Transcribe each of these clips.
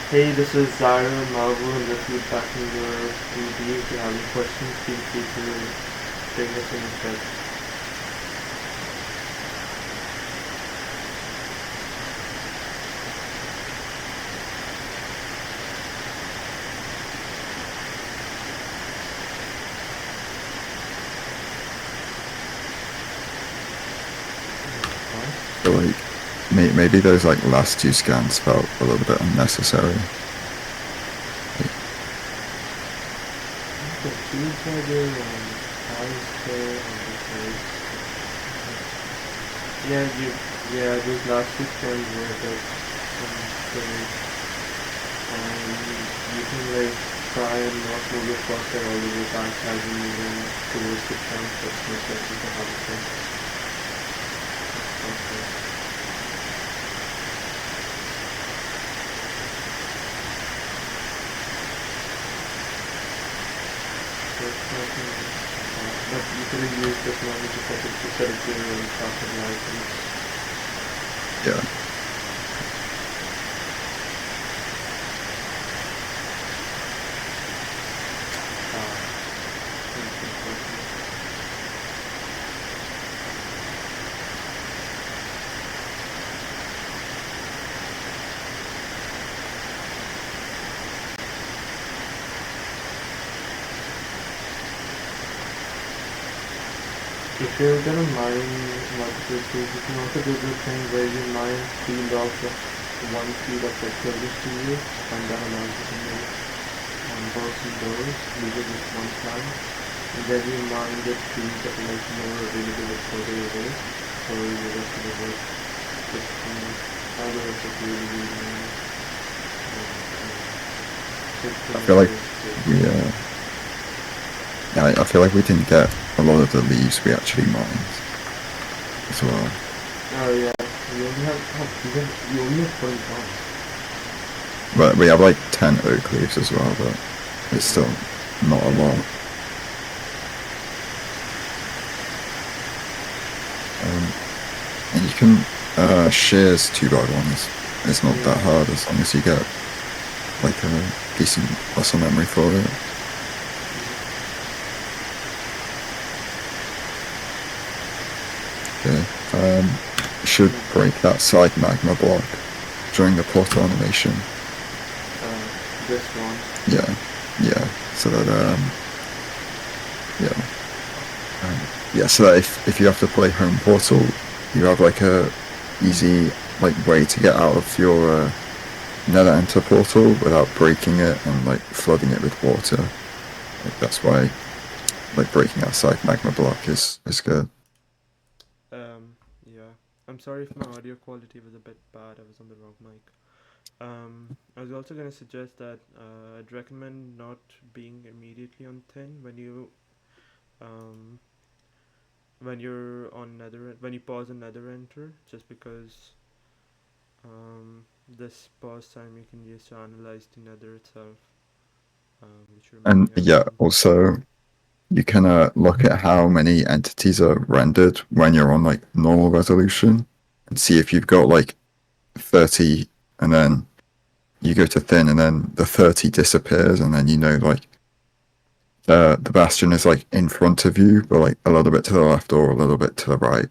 Hey, this is Zyra Marvel and the feedback in your 2D. If you have any questions, feel free to bring us in the chat. So like maybe those like last two scans felt a little bit unnecessary. The tubes are there and eyes there and the face. Yeah, those last two scans were like great. And you can like try and not move your cursor all the way back as you move in towards the front. That's most likely to happen. Okay. But you could have used this one to set it to your password license. Yeah. If you're gonna mine multiple fields, you can also do the thing where you mine field of one field of the closest to you, and that allows you to move both of those using just one plant. And then you mine the fields that are like more available but further away, so the rest of the work just all the rest of the really I feel like we I feel like we didn't get a lot of the leaves we actually mined as well. Oh yeah, you only have 21. But we have like 10 oak leaves as well, but it's still not a lot. And you can shears 2x1 it's not that hard as long as you get like a decent muscle memory for it. Okay. Should break that side magma block during the portal animation. This one. Yeah. So that so that if you have to play home portal, you have like a easy like way to get out of your nether enter portal without breaking it and like flooding it with water. Like, that's why like breaking that side magma block is good. Yeah. I'm sorry if my audio quality was a bit bad. I was on the wrong mic. I was also going to suggest that I'd recommend not being immediately on thin when you're on when you pause on nether enter, just because this pause time you can use to analyze the nether itself. And yeah, also you can look at how many entities are rendered when you're on like normal resolution and see if you've got like 30 and then you go to thin and then the 30 disappears and then you know like the bastion is like in front of you but like a little bit to the left or a little bit to the right,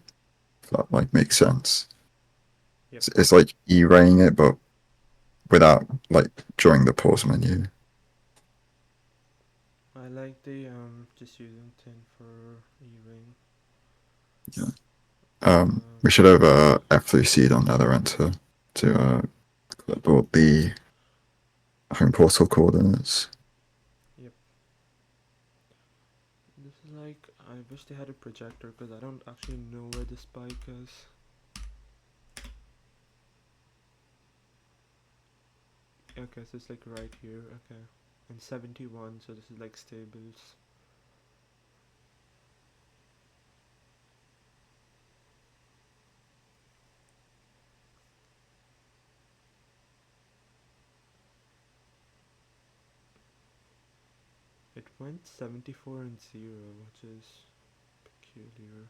if that like makes sense. Yep. It's like E-raying it but without like during the pause menu. I like the just using thin for e-ring. Yeah. We should have e4sy on nether enter to clipboard the home portal coordinates. Yep. This is like, I wish they had a projector because I don't actually know where the spike is. Okay, so it's like right here. Okay, and 71. So this is like stables. It went 74 and 0, which is peculiar.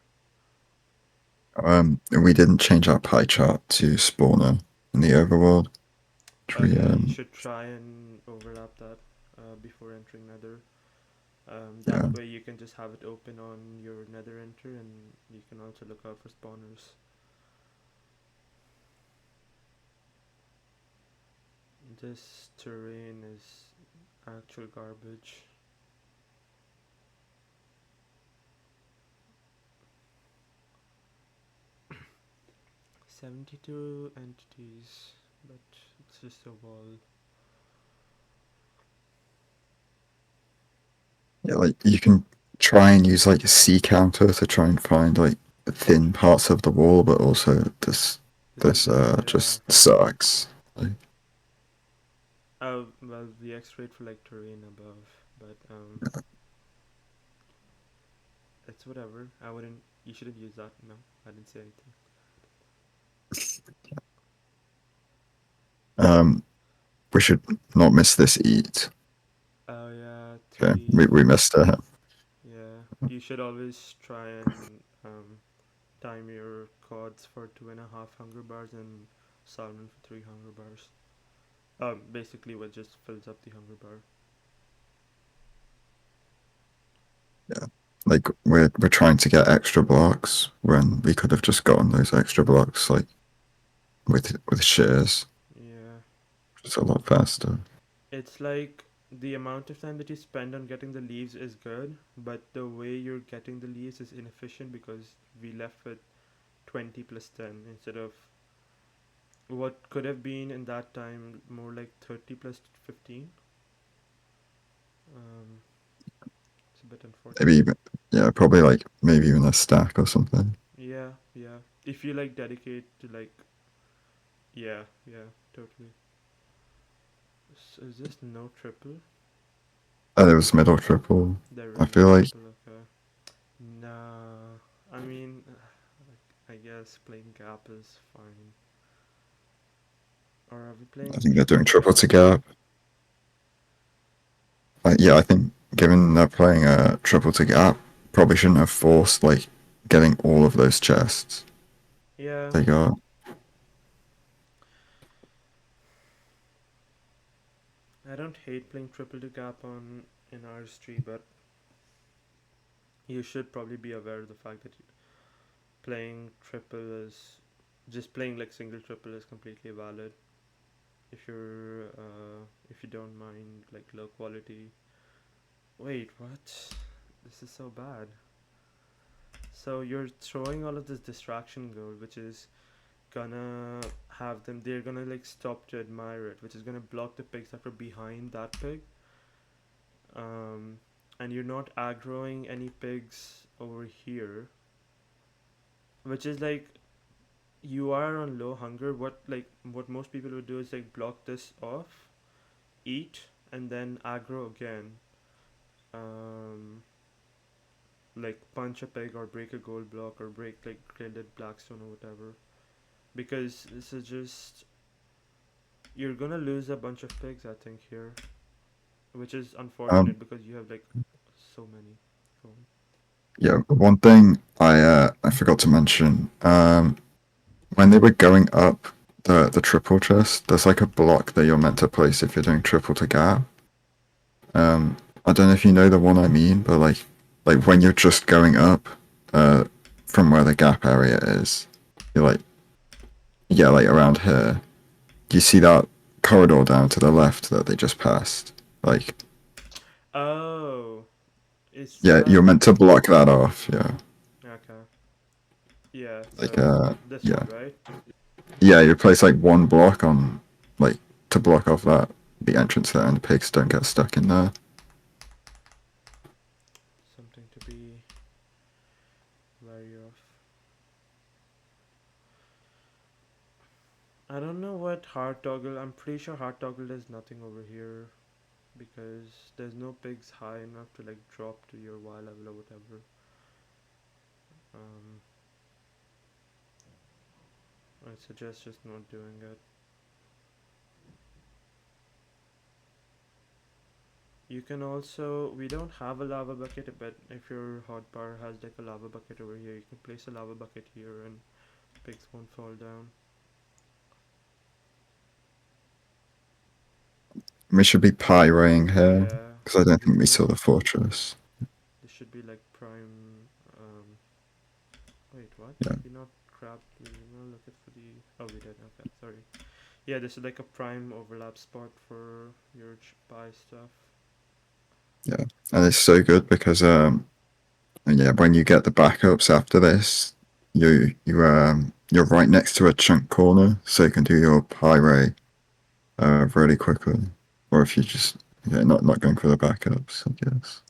We didn't change our pie chart to spawner in the overworld. Should we, Yeah, you should try and overlap that before entering Nether. That yeah. way you can just have it open on your Nether enter, and you can also look out for spawners. This terrain is actual garbage. $72 entities, but it's just a wall. Yeah, like you can try and use like a C counter to try and find like thin parts of the wall, but also this Yeah. just sucks. Like, Well, the X rate for like terrain above, but it's whatever. I wouldn't. You shouldn't use that. No, I didn't say anything. um, we should not miss this eat. Oh yeah, Okay, 3. we missed it. Yeah, you should always try and time your cods for 2.5 hunger bars and salmon for 3 hunger bars. Basically, what just fills up the hunger bar. Yeah, like we're trying to get extra blocks when we could have just gotten those extra blocks like with shares. Yeah, It's a lot faster. it's like the amount of time that you spend on getting the leaves is good, but the way you're getting the leaves is inefficient because we left with 20 plus 10 instead of what could have been in that time more like 30 plus 15. Um, it's a bit Maybe unfortunate. even, yeah, probably like maybe even a stack or something. Yeah, yeah. If you like dedicate to like, yeah, yeah, totally. Is this no triple? And it was middle triple. There I is no feel like triple, okay. Nah, I mean, I guess playing gap is fine. Or are we I playing think they're triple doing to triple to gap? gap. Yeah, I think given they're playing a triple to gap, probably shouldn't have forced like getting all of those chests Yeah, they got. I don't hate playing triple to gap on in RS3, but you should probably be aware of the fact that playing triple is just playing like single triple is completely valid if you don't mind like low quality. Wait, what? This is so bad. So you're throwing all of this distraction gold, which is gonna have them. They're gonna like stop to admire it, which is gonna block the pigs that were behind that pig. Um, and you're not aggroing any pigs over here, which is like you are on low hunger. What most people would do is like block this off, eat, and then aggro again. Um, like punch a pig or break a gold block or break like gilded blackstone or whatever. Because this is just you're gonna lose a bunch of pigs I think here, which is Um, unfortunate because you have like so many. Go on. yeah, one thing I forgot to mention. When they were going up the triple chest, there's like a block that you're meant to place if you're doing triple to gap. I don't know if you know the one I mean, but like when you're just going up, uh, from where the gap area is, you're like yeah, like around here. Do you see that corridor down to the left that they just passed? Like Oh, is yeah, you're that meant to block that off. Yeah, okay? Yeah, like so this yeah, one, right? yeah. You place like one block on like to block off that the entrance there, and the pigs don't get stuck in there. Something to be wary of. I don't know what hard toggle. I'm pretty sure hard toggle does nothing over here because there's no pigs high enough to like drop to your Y level or whatever. Um, I suggest just not doing it. You can also, we don't have a lava bucket, but if your hotbar has like a lava bucket over here, you can place a lava bucket here and pigs won't fall down. We should be pyraying here Yeah, because I don't think we everything. saw the fortress. This should be like prime. Wait, what? Yeah, Did we not grab the? No, look at for the. Oh, we did. Okay, sorry. Yeah, this is like a prime overlap spot for your buy stuff. yeah, and it's so good because yeah, when you get the backups after this, you're right next to a chunk corner, so you can do your pyray really quickly. Or if you just not going for the backups, I guess.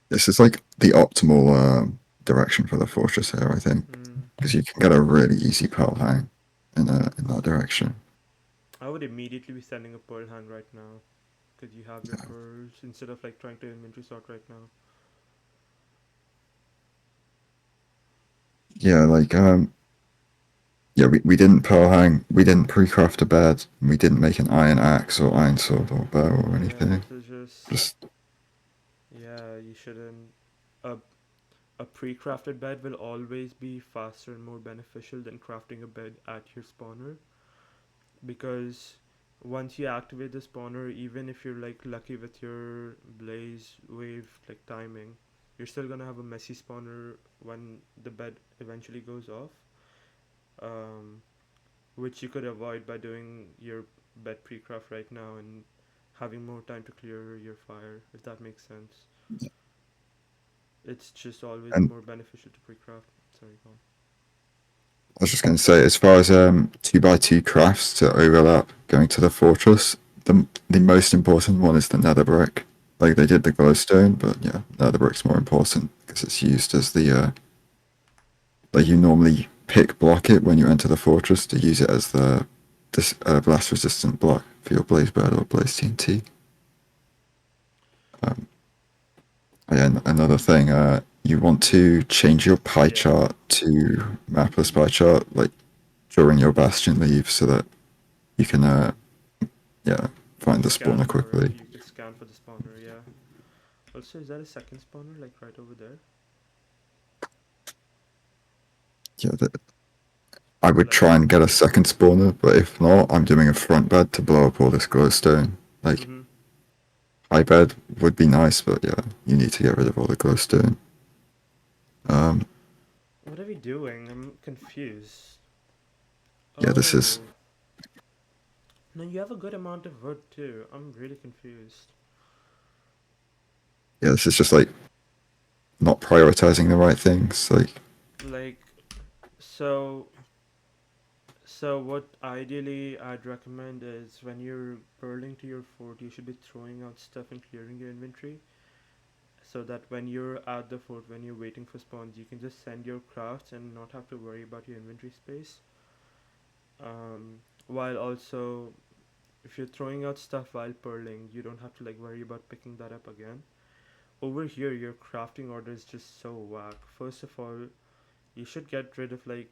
This is like the optimal direction for the fortress here, I think, Mm. because you can get a really easy pearl hang in that direction. I would immediately be sending a pearl hang right now because you have your pearls instead of like trying to inventory sort right now. Yeah, like yeah, we didn't pearl hang, we didn't pre-craft a bed, we didn't make an iron axe or iron sword or bow or Yeah, anything. this is just. Just Yeah, you shouldn't. A a pre-crafted bed will always be faster and more beneficial than crafting a bed at your spawner because once you activate the spawner, even if you're like lucky with your blaze wave like timing, you're still gonna have a messy spawner when the bed eventually goes off, um, which you could avoid by doing your bed pre-craft right now and having more time to clear your fire, if that makes sense. It's just always and more beneficial to pre-craft. Sorry, go on. I was just going to say, as far as 2x2 crafts to overlap going to the fortress, the most important one is the nether brick. Like they did the glowstone, but yeah, nether brick's more important because it's used as the like you normally pick block it when you enter the fortress to use it as the blast resistant block for your blaze bird or blaze TNT. Um, yeah, another thing, you want to change your pie Yeah. chart to mapless pie chart like during your bastion leave so that you can yeah, find the spawner quickly. You can scan for the spawner, yeah. Also, is that a second spawner like right over there? Yeah, I would Like, try and get a second spawner, but if not, I'm doing a front bed to blow up all this glowstone. Like, mm-hmm. high bed would be nice, but yeah, you need to get rid of all the glowstone. Um, What are we doing? I'm confused. yeah, this is Oh. No, you have a good amount of wood too. I'm really confused. yeah, this is just like not prioritizing the right things. Like, Like, so. So, what ideally I'd recommend is when you're burling to your fort, you should be throwing out stuff and clearing your inventory so that when you're at the fort, when you're waiting for spawns, you can just send your crafts and not have to worry about your inventory space. While also, if you're throwing out stuff while purling, you don't have to like worry about picking that up again. Over here, your crafting order is just so whack. First of all, you should get rid of like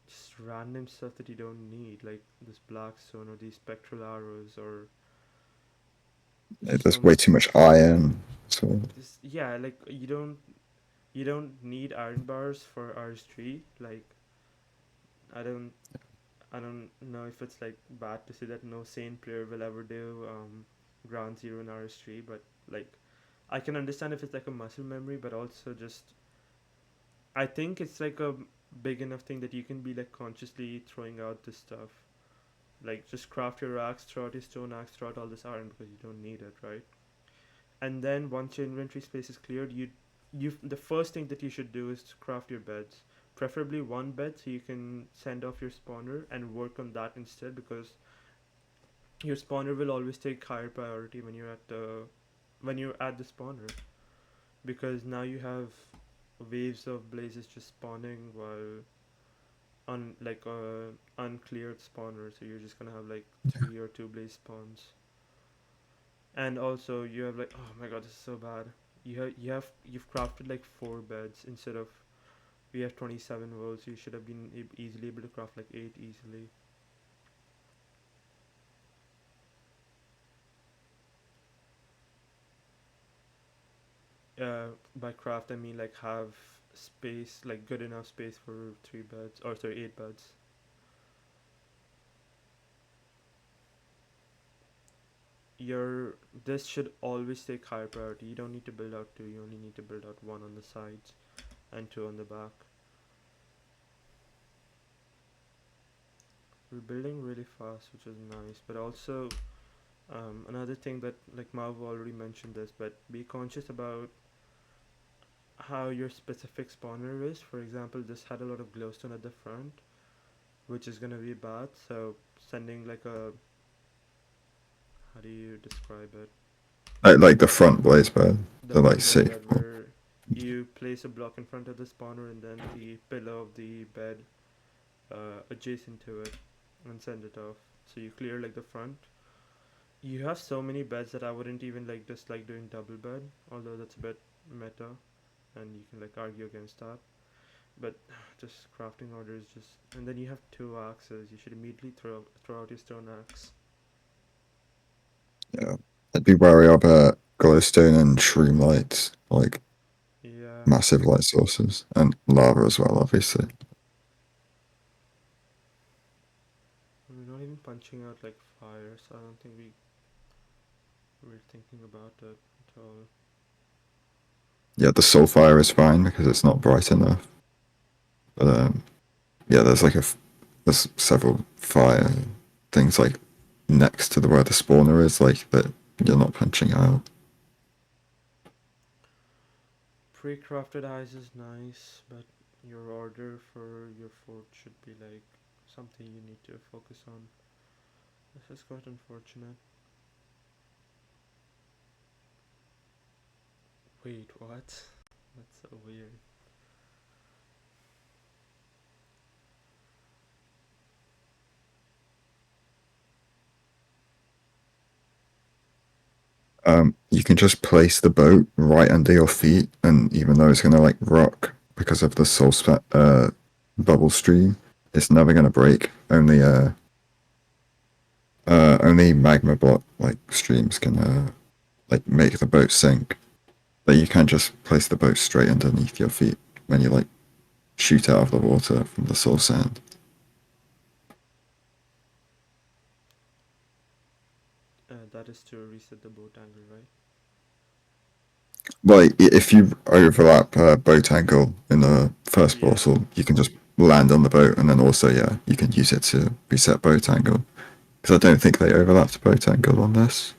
just random stuff that you don't need, like this black stone or these spectral arrows or so there's way much. too much iron. So, This yeah, like you don't need iron bars for RS3. Like I don't I don't know if it's like bad to say that no sane player will ever do ground zero in RS3, but like I can understand if it's like a muscle memory, but also just I think it's like a big enough thing that you can be like consciously throwing out this stuff. Like just craft your axe, throw out your stone axe, throw out all this iron because you don't need it, right? And then once your inventory space is cleared, you the first thing that you should do is to craft your beds. Preferably one bed so you can send off your spawner and work on that instead because your spawner will always take higher priority when you're at the spawner because now you have waves of blazes just spawning while uncleared spawner, so you're just gonna have like three or two blaze spawns. And also you have like, oh my god, this is so bad. You've crafted like four beds instead of we have 27 worlds. You should have been easily able to craft like eight easily. By craft I mean like have space, like good enough space for three beds or sorry, eight beds. your this should always take higher priority. You don't need to build out two, you only need to build out one on the sides and two on the back. We're building really fast, which is nice, but also another thing that, like Mav already mentioned this, but be conscious about how your specific spawner is. For example, this had a lot of glowstone at the front, which is gonna be bad. So sending like a, how do you describe it? Like the front blaze bed, The they're like front blaze safe. bed where you place a block in front of the spawner and then the pillar of the bed adjacent to it and send it off. So you clear like the front. You have so many beds that I wouldn't even like dislike doing double bed, although that's a bit meta and you can like argue against that. But just crafting order is just, and then you have two axes. You should immediately throw out your stone axe. Yeah, I'd be wary of glowstone and shroom lights, like Yeah, massive light sources, and lava as well, obviously. we're not even punching out like fire, so I don't think we're thinking about it at all. Yeah, the soul fire is fine because it's not bright enough. But yeah, there's several fire things like next to the where the spawner is, like that you're not punching out. Pre-crafted eyes is nice, but your order for your fort should be like something you need to focus on. This is quite unfortunate. Wait, what? That's so weird. You can just place the boat right under your feet, and even though it's gonna like rock because of the bubble stream, it's never gonna break. Only magma block like streams can like make the boat sink. But you can't just place the boat straight underneath your feet when you like shoot out of the water from the soul sand. That is to reset the boat angle, right? Like if you overlap boat angle in the first Yeah. portal, you can just land on the boat, and then also yeah, you can use it to reset boat angle. Because I don't think they overlapped boat angle on this.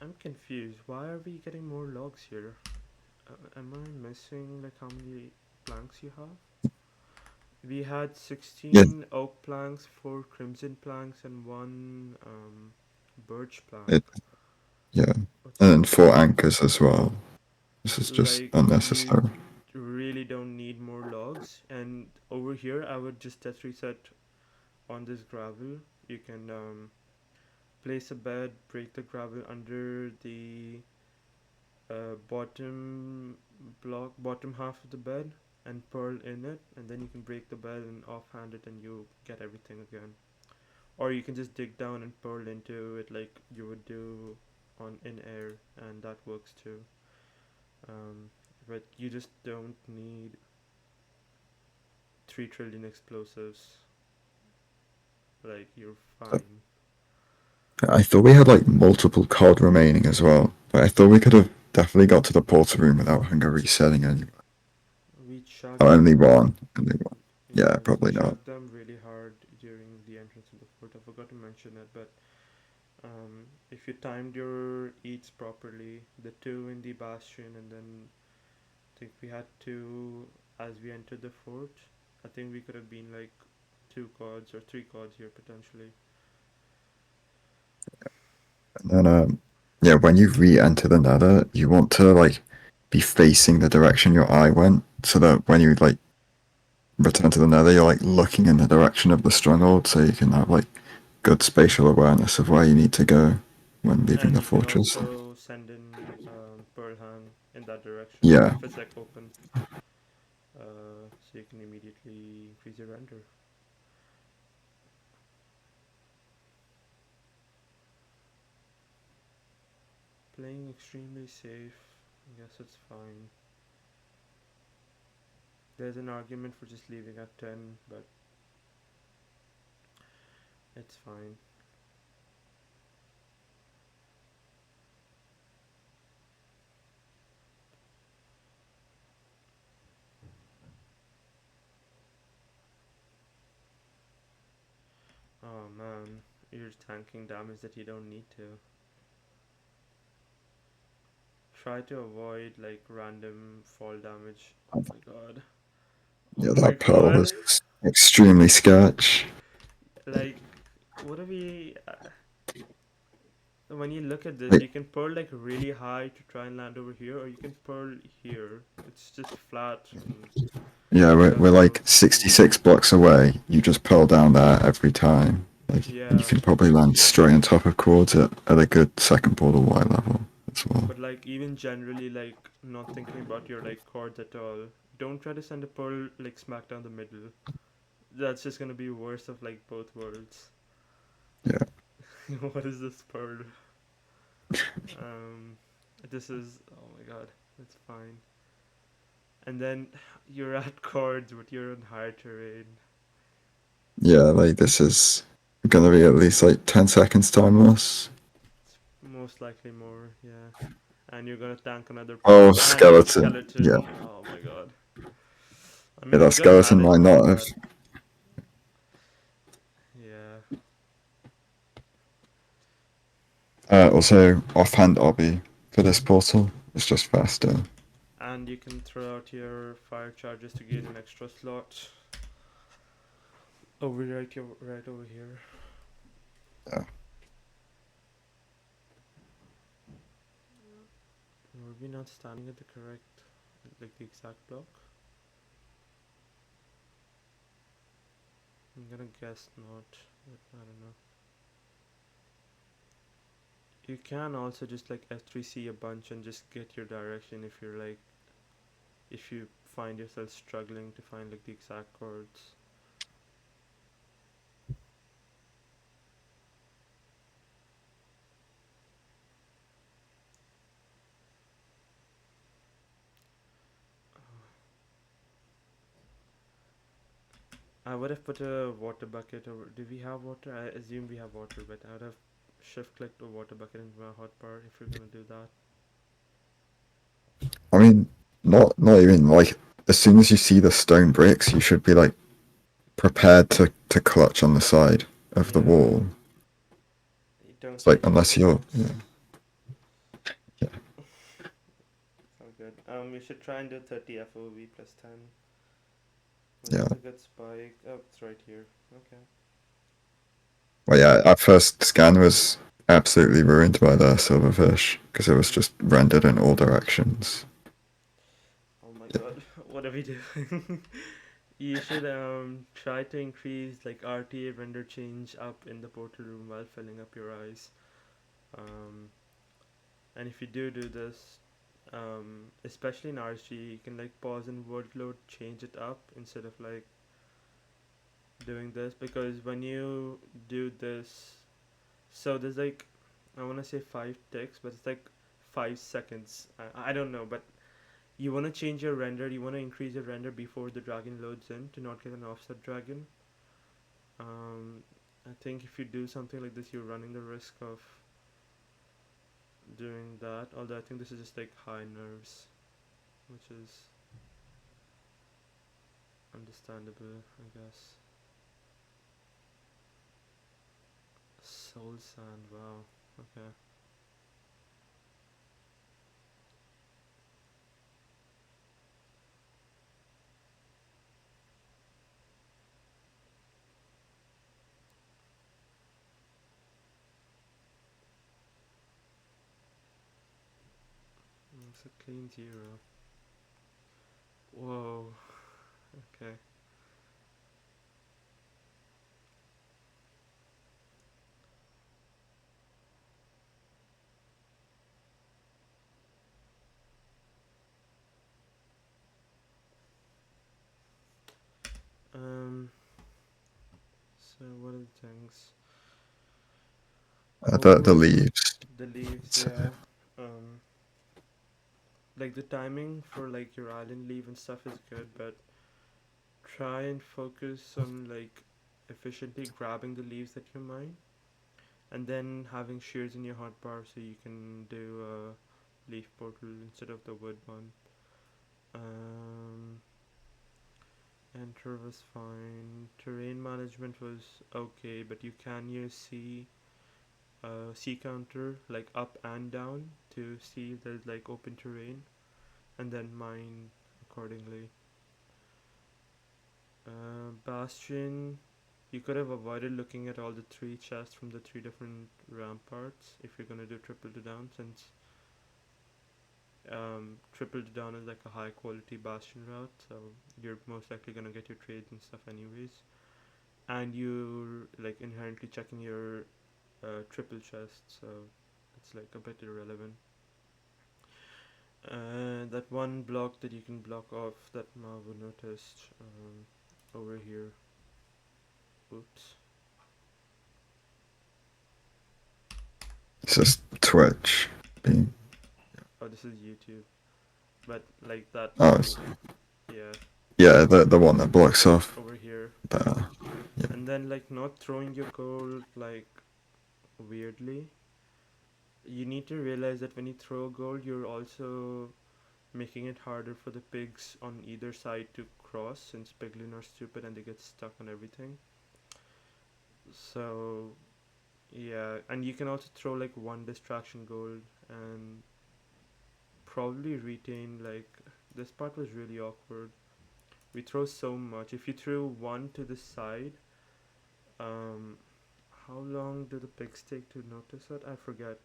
I'm confused. Why are we getting more logs here? Am I missing like how many planks you have? We had Yeah, 16 oak planks, 4 crimson planks, and 1 birch plank. it yeah, and What's then going 4 on? anchors as well. This is just Like, you unnecessary. really don't need more logs. And over here, I would just test reset on this gravel. You can place a bed, break the gravel under the bottom bottom half of the bed, and pearl in it, and then you can break the bed and offhand it, and you get everything again. Or you can just dig down and pearl into it like you would do on in air, and that works too. Um, but you just don't need 3 trillion explosives. Like, you're fine. I thought we had like multiple cod remaining as well, but I thought we could have definitely got to the portal room without hunger resetting anyway. We Oh, chugged only them. one. Only one. Yeah, Yes, we probably not. chugged them really hard during the entrance of the fort. I forgot to mention it, but if you timed your eats properly, the two in the bastion, and then I think we had two as we entered the fort. I think we could have been like 2 cards or 3 cards here potentially. And then, yeah, when you re-enter the Nether, you want to like be facing the direction your eye went, so that when you like return to the Nether, you're like looking in the direction of the stronghold, so you can have like good spatial awareness of where you need to go when leaving And the you can fortress. also send in Pearl Hang in that direction Yeah, if it's like open, so you can immediately increase your render. Playing extremely safe, I guess it's fine. There's an argument for just leaving at 10, but it's fine. Oh man, you're tanking damage that you don't need to. Try to avoid like random fall damage. Oh my god. Yeah, Oh my that pearl god. was extremely sketch. Like, what are we? When you look at this, Like, you can pearl like really high to try and land over here, or you can pearl here. It's just flat and yeah, we're doesn't like look cool. 66 blocks away. You just pearl down there every time. Like, you Yeah, can probably land straight on top of chords at a good second border Y level as well. but like even generally, like not thinking about your like chords at all. Don't try to send a pearl like smack down the middle. That's just gonna be worse of like both worlds. Yeah. What is this pearl? Um, this is oh my god, that's fine. And then you're at chords, but you're on higher terrain. Yeah, like this is gonna be at least like 10 seconds time loss. It's most likely more, yeah. And you're gonna tank another Oh, pearl and a skeleton. Yeah. skeleton. Oh my god. I Yeah, mean, that it's gonna skeleton manage might though, not have. but yeah. Also, offhand obby for this portal. It's just faster. And you can throw out your fire charges to gain an extra slot. Overwrite your right over here. Yeah. Were we not standing at the correct, like the exact block? I'm gonna guess not, but I don't know. You can also just like e4sy a bunch and just get your direction if you're like, if you find yourself struggling to find like the exact chords. I would have put a water bucket over. Do we have water? I assume we have water, but I would have shift clicked a water bucket into my hotbar if you're gonna do that. I mean, not even like as soon as you see the stone bricks, you should be like prepared to clutch on the side of the Yeah. wall. You don't It's like take any unless you're risks. yeah, yeah. It's all good. You should try and do 30 FOV plus 10. Yeah. Where's a good spike? Oh, it's right here. Okay. Well, yeah, our first scan was absolutely ruined by the silverfish because it was just rendered in all directions. Oh my Yeah. god, what are we doing? You should try to increase like RTA render change up in the portal room while filling up your eyes. Um, and if you do this, especially in RSG, you can like pause and workload change it up instead of like doing this, because when you do this, so there's like, I want to say 5 ticks, but it's like 5 seconds. I don't know, but you want to change your render, you want to increase your render before the dragon loads in to not get an offset dragon. I think if you do something like this, you're running the risk of doing that. Although I think this is just like high nerves, which is understandable, I guess. Soul sand, wow. Okay. It's a clean 0. Whoa. Okay. Um. So what are the things? The Overall, leaves. the leaves, So, yeah. Um. Like the timing for like your island leave and stuff is good, but try and focus on like efficiently grabbing the leaves that you mine, and then having shears in your hotbar so you can do a leaf portal instead of the wood one. Um, Enter was fine. Terrain management was okay, but you can use C counter like up and down to see if there's like open terrain, and then mine accordingly. Bastion, you could have avoided looking at all the three chests from the three different ramparts if you're gonna do triple to down, since triple to down is like a high quality bastion route, so you're most likely gonna get your trades and stuff anyways, and you're like inherently checking your triple chest, so it's like a bit irrelevant. That one block that you can block off that Marvo noticed over here. Oops. It's just Twitch being. Oh, this is YouTube. But like that. Oh, Yeah. yeah, the one that blocks off. Over here. Yeah. And then like not throwing your gold like weirdly. You need to realize that when you throw gold, you're also making it harder for the pigs on either side to cross, since piglin are stupid and they get stuck on everything. So yeah, and you can also throw like one distraction gold and probably retain like this part was really awkward. We throw so much. If you threw one to the side, um, how long do the pigs take to notice it? I forget.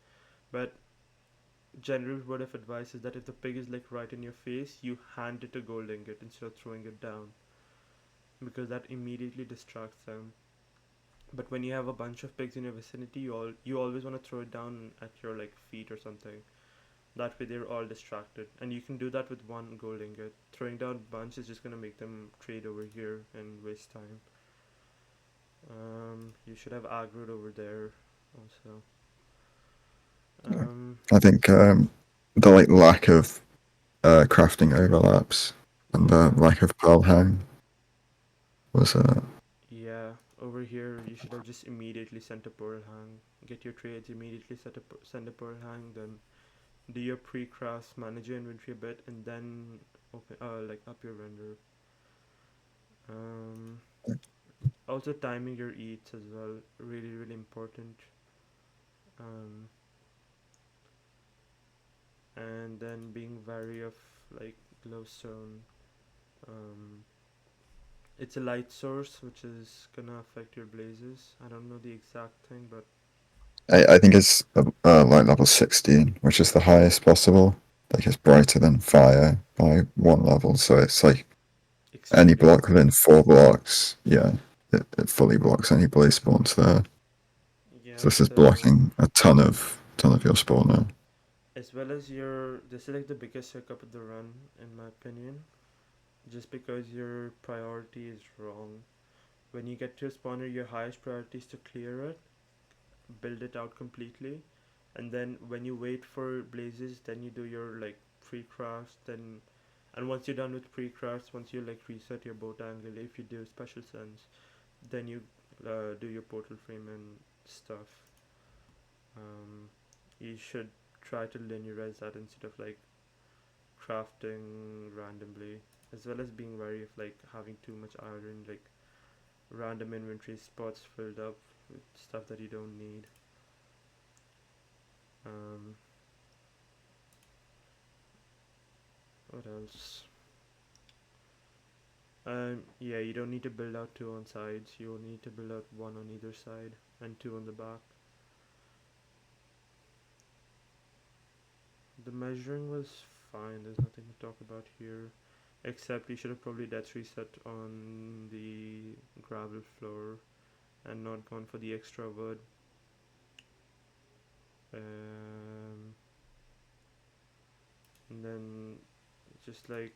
But general word of advice is that if the pig is like right in your face, you hand it a gold ingot instead of throwing it down, because that immediately distracts them. But when you have a bunch of pigs in your vicinity, you always want to throw it down at your like feet or something. That way they're all distracted, and you can do that with one gold ingot. Throwing down a bunch is just gonna make them trade over here and waste time. You should have aggroed over there also. I think the like lack of crafting overlaps and the lack of pearl hang was Yeah, over here you should have just immediately sent a pearl hang. Get your trades immediately. Send a pearl hang. Then do your pre-crafts, manage your inventory a bit, and then open like up your render. Um, Also timing your eats as well, really important. Um, and then being wary of like glowstone. Um, it's a light source which is gonna affect your blazes. I don't know the exact thing, but I think it's like level 16, which is the highest possible. Like it's brighter than fire by one level, so it's like any extremely block bright. within 4 blocks. Yeah, it fully blocks any blaze spawns there. Yeah, So this is so blocking a ton of your spawner. as well as your this is like the biggest hiccup of the run in my opinion. Just because your priority is wrong. When you get to a spawner, your highest priority is to clear it, build it out completely, and then when you wait for blazes, then you do your like pre-crafts, then and once you're done with pre-crafts, once you like reset your boat angle, if you do special suns, then you do your portal frame and stuff. You should try to linearize that instead of like crafting randomly, as well as being wary of like having too much iron, like random inventory spots filled up with stuff that you don't need. um, what else? Yeah, you don't need to build out two on sides, you only need to build out one on either side and two on the back. The measuring was fine, there's nothing to talk about here, except you should have probably death reset on the gravel floor and not gone for the extra wood. um, and then just like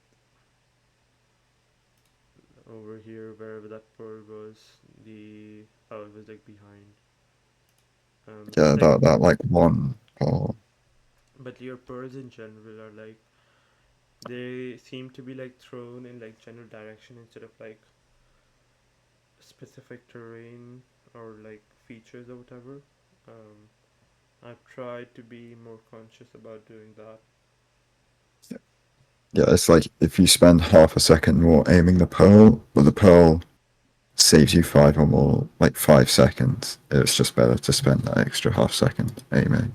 over here wherever that pearl was, the oh, it was like behind. Yeah, But like that like one or but your pearls in general are like they seem to be like thrown in like general direction instead of like specific terrain or like features or whatever. um, I've tried to be more conscious about doing that. Yeah, it's like if you spend half a second more aiming the pearl, but the pearl saves you 5 seconds. It's just better to spend that extra half second aiming.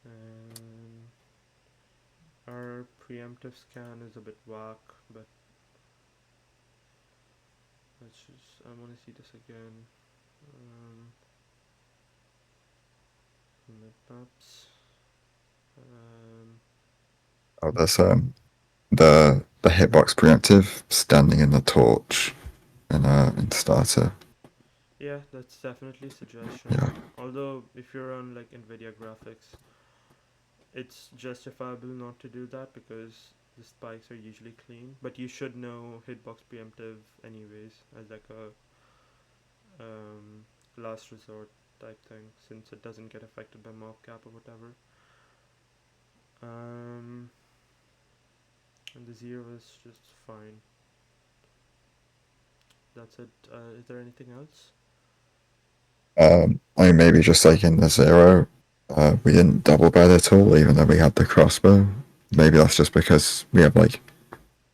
And our preemptive scan is a bit whack, but let's just, I want to see this again. Map maps. Oh, there's the hitbox preemptive standing in the torch in starter. Yeah, that's definitely a suggestion. Yeah. Although if you're on like Nvidia graphics, it's justifiable not to do that because the spikes are usually clean. But you should know hitbox preemptive anyways as like a last resort type thing since it doesn't get affected by mob cap or whatever. And the zero is just fine. That's it. Is there anything else? I mean, maybe just like in the zero, we didn't double bed at all, even though we had the crossbow. Maybe that's just because we have like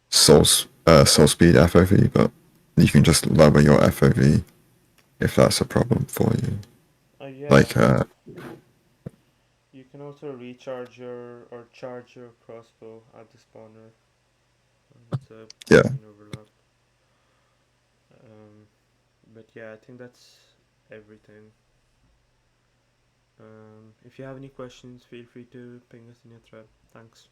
soul speed FOV, but you can just lower your FOV if that's a problem for you. Yeah. Like, You can also recharge your or charge your crossbow at the spawner. It's a yeah, clean overlap. Um, but yeah, I think that's everything. If you have any questions, feel free to ping us in your thread. Thanks.